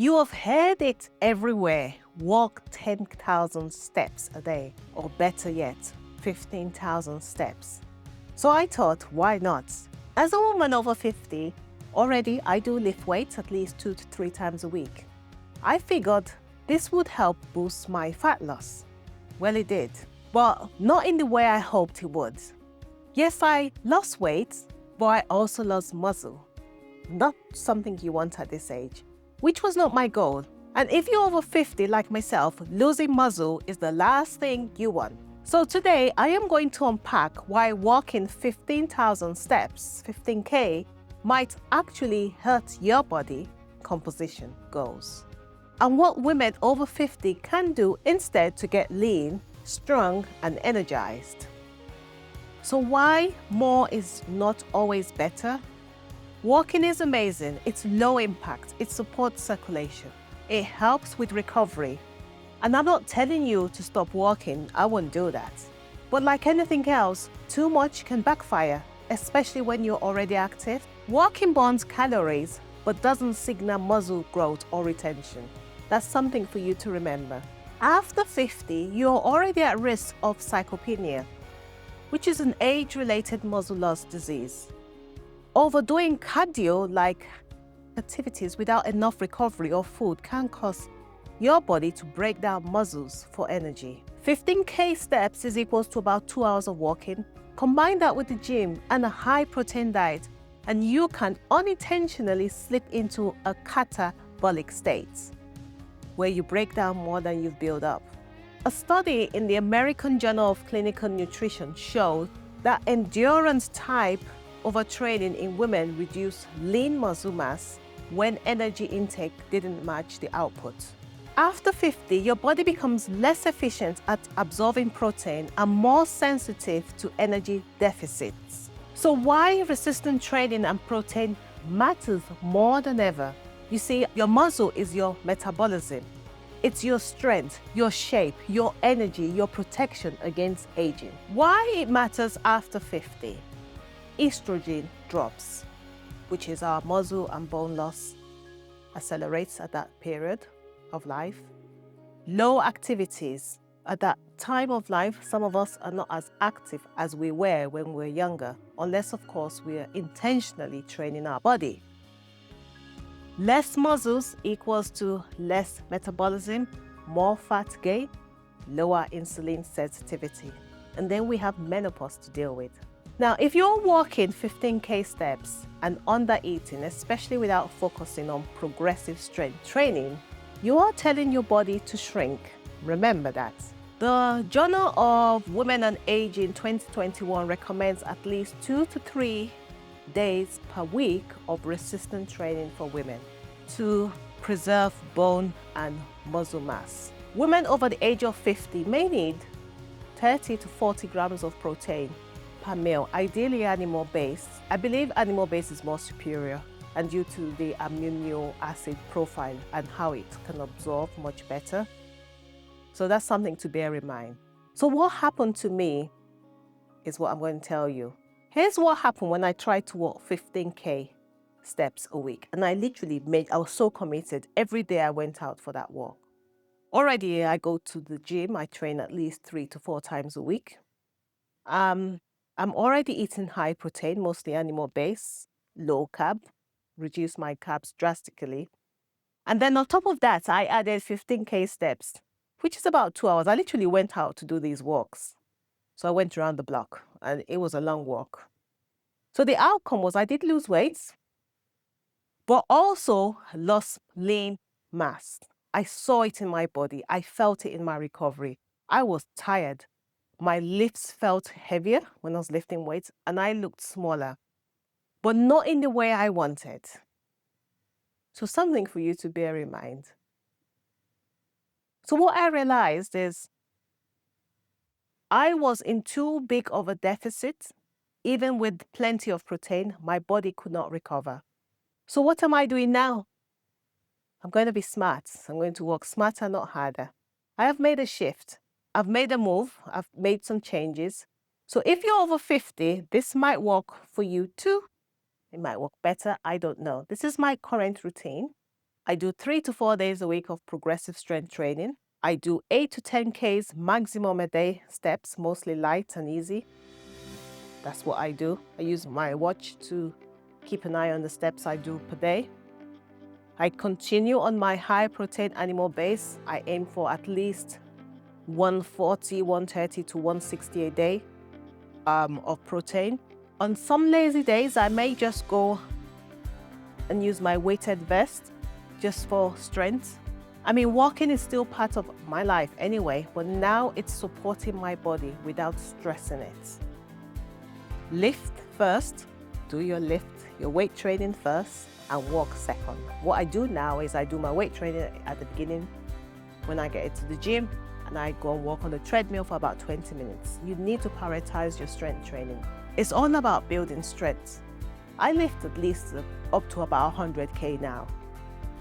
You have heard it everywhere. Walk 10,000 steps a day, or better yet, 15,000 steps. So I thought, why not? As a woman over 50, already I do lift weights at least 2 to 3 times a week. I figured this would help boost my fat loss. Well, it did, but not in the way I hoped it would. Yes, I lost weight, but I also lost muscle. Not something you want at this age, which was not my goal. And if you're over 50 like myself, losing muscle is the last thing you want. So today I am going to unpack why walking 15,000 steps, 15K, might actually hurt your body composition goals. And what women over 50 can do instead to get lean, strong, and energized. So why more is not always better? Walking is amazing. It's low impact. It supports circulation. It helps with recovery. And I'm not telling you to stop walking. I won't do that. But like anything else, too much can backfire, especially when you're already active. Walking burns calories, but doesn't signal muscle growth or retention. That's something for you to remember. After 50, you're already at risk of sarcopenia, which is an age-related muscle loss disease. Overdoing cardio-like activities without enough recovery or food can cause your body to break down muscles for energy. 15K steps is equals to about 2 hours of walking. Combine that with the gym and a high-protein diet, and you can unintentionally slip into a catabolic state, where you break down more than you've built up. A study in the American Journal of Clinical Nutrition showed that endurance type overtraining in women reduced lean muscle mass when energy intake didn't match the output. After 50, your body becomes less efficient at absorbing protein and more sensitive to energy deficits. So why resistance training and protein matters more than ever? You see, your muscle is your metabolism. It's your strength, your shape, your energy, your protection against aging. Why it matters after 50? Estrogen drops, which is our muscle and bone loss, accelerates at that period of life. Low activities. At that time of life, some of us are not as active as we were when we were younger, unless, of course, we are intentionally training our body. Less muscles equals to less metabolism, more fat gain, lower insulin sensitivity. And then we have menopause to deal with. Now, if you're walking 15K steps and under-eating, especially without focusing on progressive strength training, you are telling your body to shrink. Remember that. The Journal of Women and Aging 2021 recommends at least 2 to 3 days per week of resistance training for women to preserve bone and muscle mass. Women over the age of 50 may need 30 to 40 grams of protein per meal, ideally animal-based. I believe animal-based is more superior, and due to the amino acid profile and how it can absorb much better. So that's something to bear in mind. So what happened to me is what I'm going to tell you. Here's what happened when I tried to walk 15K steps a week. And I was so committed. Every day I went out for that walk. Already I go to the gym. I train at least 3 to 4 times a week. I'm already eating high protein, mostly animal-based, low carb, reduce my carbs drastically. And then on top of that, I added 15K steps, which is about 2 hours. I literally went out to do these walks. So I went around the block and it was a long walk. So the outcome was I did lose weight, but also lost lean mass. I saw it in my body. I felt it in my recovery. I was tired. My lifts felt heavier when I was lifting weights and I looked smaller, but not in the way I wanted. So something for you to bear in mind. So what I realized is I was in too big of a deficit. Even with plenty of protein, my body could not recover. So what am I doing now? I'm going to be smart. I'm going to work smarter, not harder. I have made a shift. I've made a move. I've made some changes. So if you're over 50, this might work for you too. It might work better. I don't know. This is my current routine. I do 3 to 4 days a week of progressive strength training. I do 8 to 10 Ks maximum a day steps, mostly light and easy. That's what I do. I use my watch to keep an eye on the steps I do per day. I continue on my high protein animal base. I aim for at least 140, 130 to 160 a day of protein. On some lazy days, I may just go and use my weighted vest just for strength. I mean, walking is still part of my life anyway, but now it's supporting my body without stressing it. Lift first, do your weight training first, and walk second. What I do now is I do my weight training at the beginning when I get into the gym, and I go and walk on the treadmill for about 20 minutes. You need to prioritize your strength training. It's all about building strength. I lift at least up to about 100K now,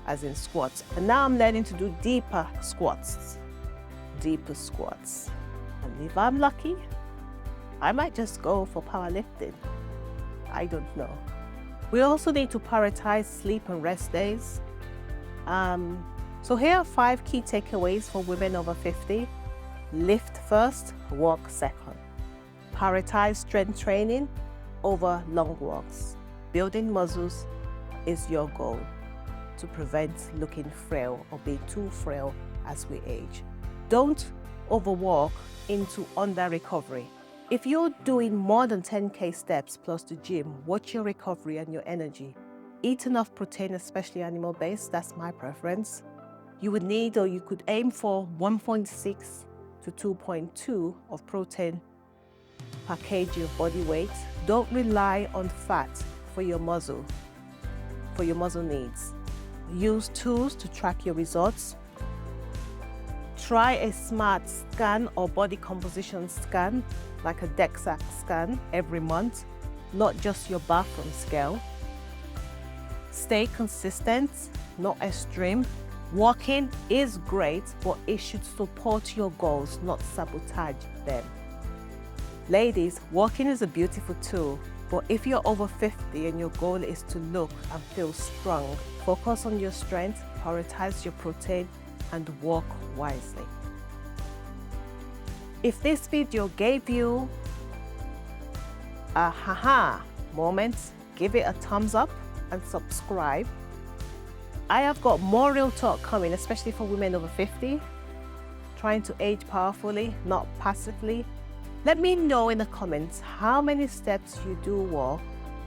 as in squats. And now I'm learning to do deeper squats. And if I'm lucky, I might just go for powerlifting. I don't know. We also need to prioritize sleep and rest days. So here are 5 key takeaways for women over 50. Lift first, walk second. Prioritize strength training over long walks. Building muscles is your goal to prevent looking frail or being too frail as we age. Don't overwork into under-recovery. If you're doing more than 10K steps plus the gym, watch your recovery and your energy. Eat enough protein, especially animal-based. That's my preference. You would need, or you could aim for 1.6 to 2.2 of protein per kg of body weight. Don't rely on fat for your muscle needs. Use tools to track your results. Try a smart scan or body composition scan, like a DEXA scan every month, not just your bathroom scale. Stay consistent, not extreme. Walking is great, but it should support your goals, not sabotage them. Ladies, walking is a beautiful tool, but if you're over 50 and your goal is to look and feel strong, focus on your strength, prioritize your protein, and walk wisely. If this video gave you a haha moment, give it a thumbs up and subscribe. I have got more real talk coming, especially for women over 50, trying to age powerfully, not passively. Let me know in the comments how many steps you do walk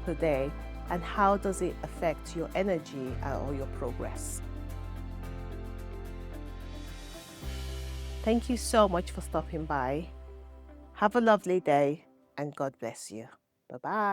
per day and how does it affect your energy or your progress. Thank you so much for stopping by. Have a lovely day and God bless you. Bye-bye.